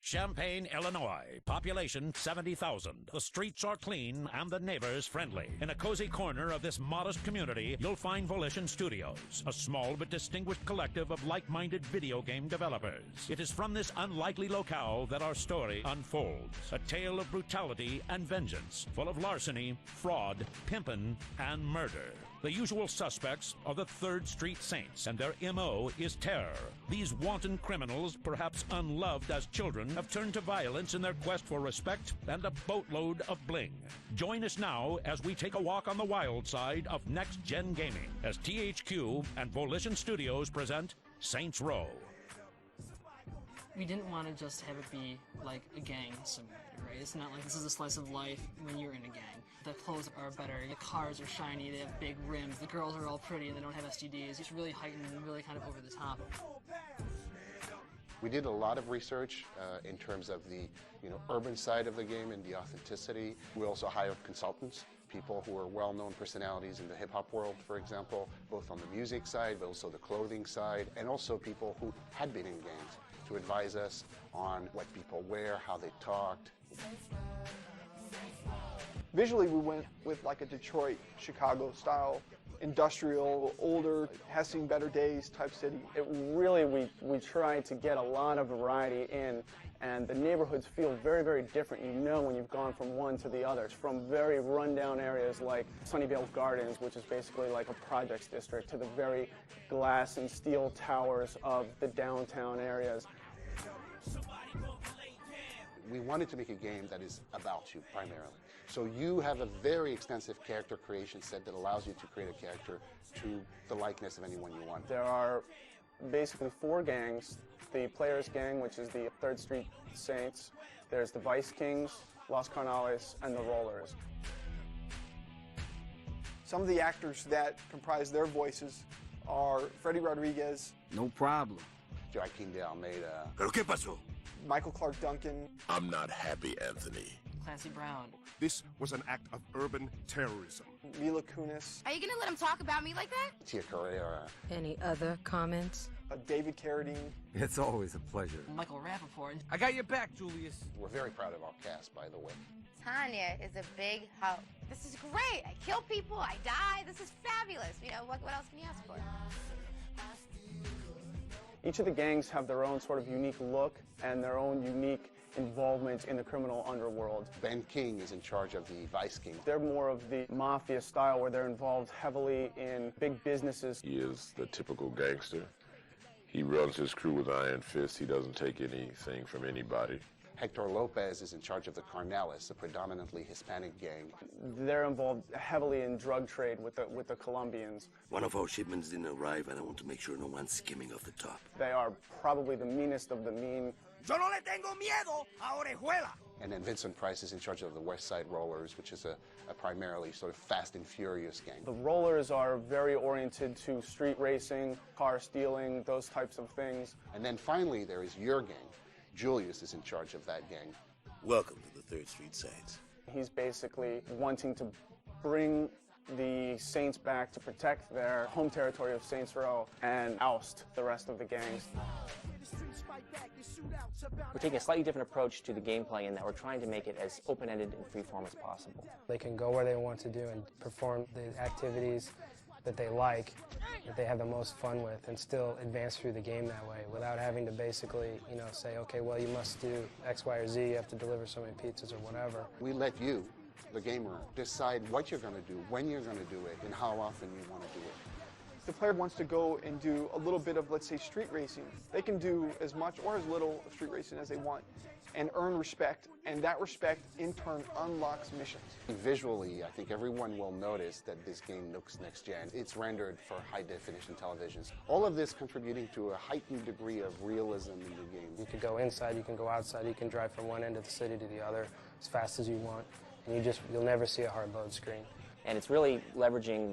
Champaign, Illinois. Population 70,000. The streets are clean and the neighbors friendly. In a cozy corner of this modest community, you'll find Volition Studios, a small but distinguished collective of like-minded video game developers. It is from this unlikely locale that our story unfolds. A tale of brutality and vengeance, full of larceny, fraud, pimpin', and murder. The usual suspects are the 3rd Street Saints, and their M.O. is terror. These wanton criminals, perhaps unloved as children, have turned to violence in their quest for respect and a boatload of bling. Join us now as we take a walk on the wild side of next-gen gaming as THQ and Volition Studios present Saints Row. We didn't want to just have it be like a gang simulator, right? It's not like this is a slice of life when you're in a gang. The clothes are better, the cars are shiny, they have big rims, the girls are all pretty and they don't have STDs. It's really heightened and really kind of over the top. We did a lot of research in terms of the urban side of the game and the authenticity. We also hired consultants, people who are well-known personalities in the hip-hop world, for example, both on the music side, but also the clothing side, and also people who had been in gangs to advise us on what people wear, how they talked. Visually, we went with like a Detroit, Chicago style, industrial, older, has seen better days type city. It really, we tried to get a lot of variety in, and the neighborhoods feel very, very different. You know when you've gone from one to the others, from very rundown areas like Sunnyvale Gardens, which is basically like a projects district, to the very glass and steel towers of the downtown areas. We wanted to make a game that is about you, primarily. So you have a very extensive character creation set that allows you to create a character to the likeness of anyone you want. There are basically 4 gangs. The Players Gang, which is the 3rd Street Saints. There's the Vice Kings, Los Carnales, and the Rollers. Some of the actors that comprise their voices are Freddie Rodriguez. No problem. Joaquin de Almeida. ¿Pero qué pasó? Michael Clark Duncan. I'm not happy, Anthony. Clancy Brown. This was an act of urban terrorism. Mila Kunis. Are you gonna let him talk about me like that? Tia Carrera. Any other comments? David Carradine. It's always a pleasure. Michael Rappaport. I got your back, Julius. We're very proud of our cast, by the way. Tanya is a big help. This is great. I kill people, I die. This is fabulous. What else can you ask for? Each of the gangs have their own sort of unique look and their own unique involvement in the criminal underworld. Ben King is in charge of the Vice King. They're more of the mafia style where they're involved heavily in big businesses. He is the typical gangster. He runs his crew with iron fists. He doesn't take anything from anybody. Hector Lopez is in charge of the Carnales, a predominantly Hispanic gang. They're involved heavily in drug trade with the Colombians. One of our shipments didn't arrive, and I want to make sure no one's skimming off the top. They are probably the meanest of the mean. Yo no le tengo miedo a Orejuela. And then Vincent Price is in charge of the West Side Rollers, which is a primarily sort of fast and furious gang. The Rollers are very oriented to street racing, car stealing, those types of things. And then finally, there is your gang. Julius is in charge of that gang. Welcome to the 3rd Street Saints. He's basically wanting to bring the Saints back to protect their home territory of Saints Row and oust the rest of the gangs. We're taking a slightly different approach to the gameplay in that we're trying to make it as open-ended and free-form as possible. They can go where they want to do and perform the activities that they like, that they have the most fun with, and still advance through the game that way without having to basically, say, okay, well, you must do X, Y, or Z, you have to deliver so many pizzas or whatever. We let you, the gamer, decide what you're going to do, when you're going to do it, and how often you want to do it. If the player wants to go and do a little bit of, let's say, street racing, they can do as much or as little of street racing as they want and earn respect, and that respect in turn unlocks missions. Visually, I think everyone will notice that this game looks next-gen. It's rendered for high-definition televisions. All of this contributing to a heightened degree of realism in the game. You can go inside, you can go outside, you can drive from one end of the city to the other as fast as you want, and you'll never see a hard load screen. And it's really leveraging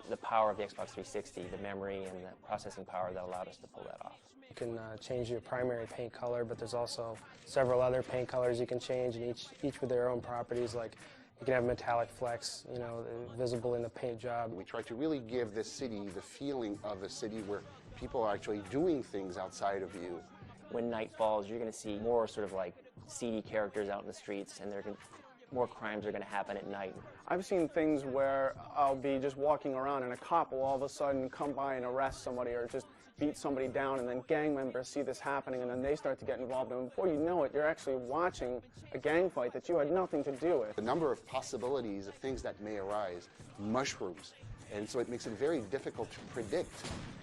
the power of the Xbox 360, the memory and the processing power that allowed us to pull that off. You can change your primary paint color, but there's also several other paint colors you can change, and each with their own properties. Like you can have metallic flecks, visible in the paint job. We try to really give this city the feeling of a city where people are actually doing things outside of you. when night falls, you're going to see more sort of like seedy characters out in the streets, and more crimes are going to happen at night. I've seen things where I'll be just walking around and a cop will all of a sudden come by and arrest somebody or just beat somebody down, and then gang members see this happening and then they start to get involved, and before you know it, you're actually watching a gang fight that you had nothing to do with. The number of possibilities of things that may arise mushrooms, and so it makes it very difficult to predict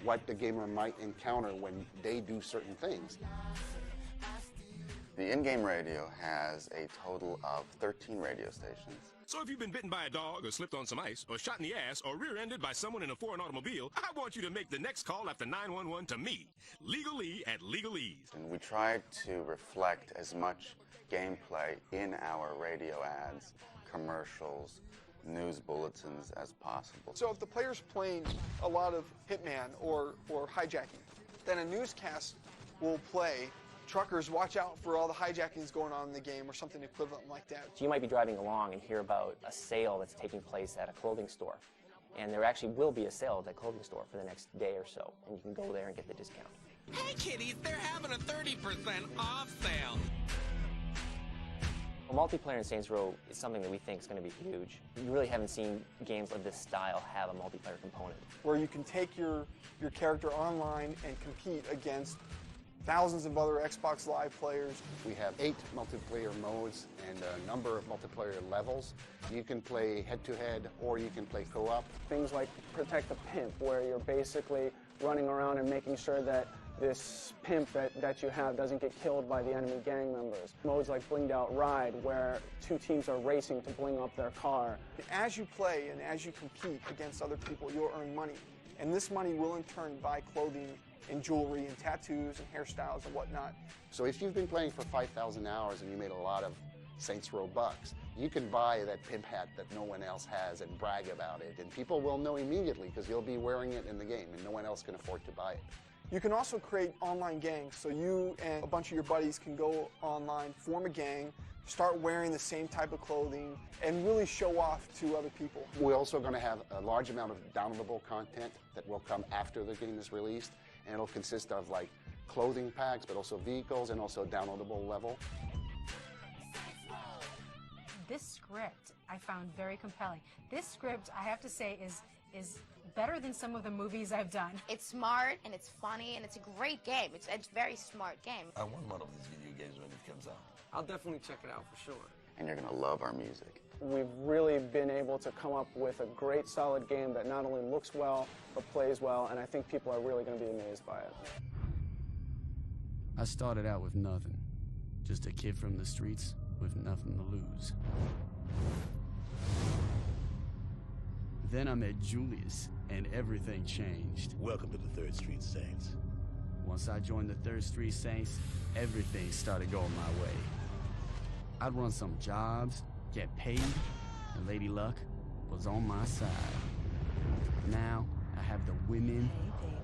what the gamer might encounter when they do certain things. The in-game radio has a total of 13 radio stations. So if you've been bitten by a dog or slipped on some ice or shot in the ass or rear-ended by someone in a foreign automobile, I want you to make the next call after 911 to me, Legal E at Legal Ease. And we try to reflect as much gameplay in our radio ads, commercials, news bulletins as possible. So if the player's playing a lot of Hitman or hijacking, then a newscast will play, truckers, watch out for all the hijackings going on in the game, or something equivalent like that. So you might be driving along and hear about a sale that's taking place at a clothing store. And there actually will be a sale at that clothing store for the next day or so, and you can go there and get the discount. Hey kiddies, they're having a 30% off sale. Well, multiplayer in Saints Row is something that we think is going to be huge. You really haven't seen games of this style have a multiplayer component. Where you can take your character online and compete against thousands of other Xbox Live players. We have 8 multiplayer modes and a number of multiplayer levels. You can play head-to-head or you can play co-op. Things like Protect the Pimp, where you're basically running around and making sure that this pimp that you have doesn't get killed by the enemy gang members. Modes like Blinged Out Ride, where 2 teams are racing to bling up their car. As you play and as you compete against other people, you'll earn money. And this money will in turn buy clothing and jewelry and tattoos and hairstyles and whatnot. So if you've been playing for 5,000 hours and you made a lot of Saints Row bucks, you can buy that pimp hat that no one else has and brag about it. And people will know immediately because you'll be wearing it in the game and no one else can afford to buy it. You can also create online gangs, so you and a bunch of your buddies can go online, form a gang, start wearing the same type of clothing, and really show off to other people. We're also going to have a large amount of downloadable content that will come after the game is released, and it'll consist of like clothing packs, but also vehicles, and also downloadable level. This script I found very compelling. This script, I have to say, is better than some of the movies I've done. It's smart and it's funny and it's a great game. It's a very smart game. I want one of these video games when it comes out. I'll definitely check it out for sure. And you're going to love our music. We've really been able to come up with a great, solid game that not only looks well, but plays well, and I think people are really going to be amazed by it. I started out with nothing. Just a kid from the streets with nothing to lose. Then I met Julius, and everything changed. Welcome to the 3rd Street Saints. Once I joined the 3rd Street Saints, everything started going my way. I'd run some jobs, get paid, and Lady Luck was on my side. Now, I have the women,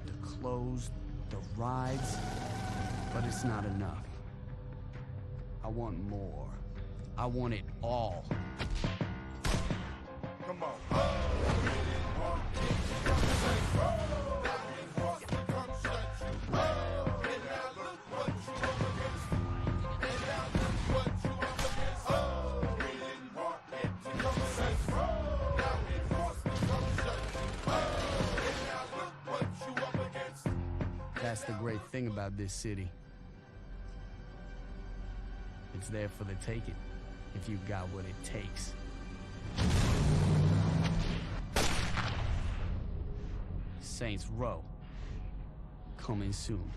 the clothes, the rides, but it's not enough. I want more. I want it all. Come on. That's the great thing about this city. It's there for the taking, if you've got what it takes. Saints Row, coming soon.